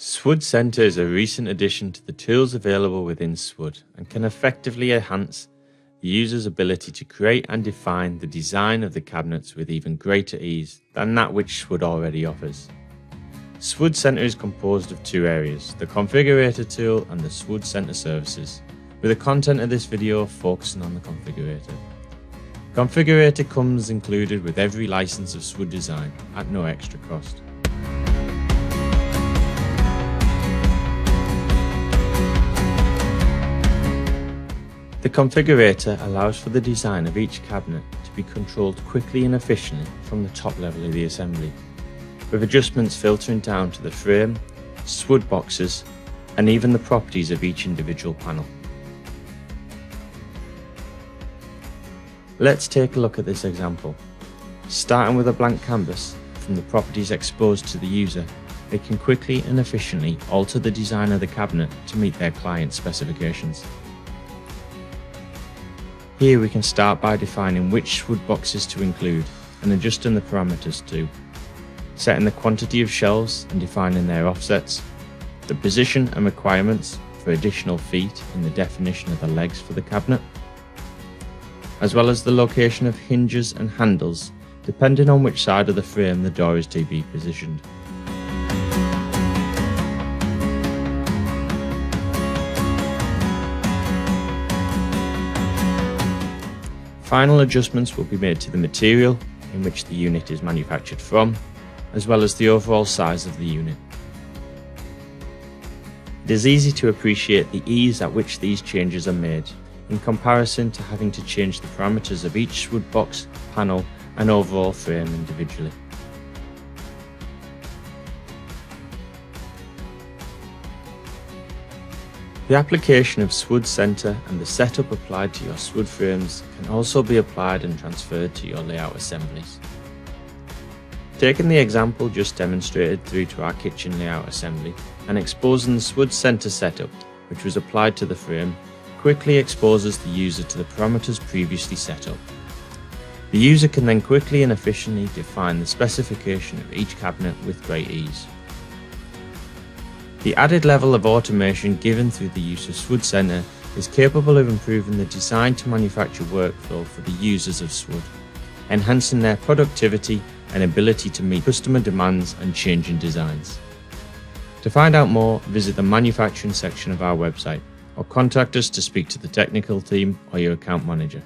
SWOOD Center is a recent addition to the tools available within SWOOD and can effectively enhance the user's ability to create and define the design of the cabinets with even greater ease than that which SWOOD already offers. SWOOD Center is composed of two areas, the Configarator tool and the SWOOD Center services, with the content of this video focusing on the Configarator. Configarator comes included with every license of SWOOD design at no extra cost. The Configarator allows for the design of each cabinet to be controlled quickly and efficiently from the top level of the assembly, with adjustments filtering down to the frame, SWOOD boxes, and even the properties of each individual panel. Let's take a look at this example. Starting with a blank canvas, from the properties exposed to the user, they can quickly and efficiently alter the design of the cabinet to meet their client's specifications. Here we can start by defining which SWOOD boxes to include and adjusting the parameters to, setting the quantity of shelves and defining their offsets, the position and requirements for additional feet in the definition of the legs for the cabinet, as well as the location of hinges and handles depending on which side of the frame the door is to be positioned. Final adjustments will be made to the material in which the unit is manufactured from, as well as the overall size of the unit. It is easy to appreciate the ease at which these changes are made, in comparison to having to change the parameters of each SWOOD box, panel, and overall frame individually. The application of SWOOD Center and the setup applied to your SWOOD frames can also be applied and transferred to your layout assemblies. Taking the example just demonstrated through to our kitchen layout assembly and exposing the SWOOD Center setup, which was applied to the frame, quickly exposes the user to the parameters previously set up. The user can then quickly and efficiently define the specification of each cabinet with great ease. The added level of automation given through the use of SWOOD Center is capable of improving the design to manufacture workflow for the users of SWOOD, enhancing their productivity and ability to meet customer demands and changing designs. To find out more, visit the manufacturing section of our website or contact us to speak to the technical team or your account manager.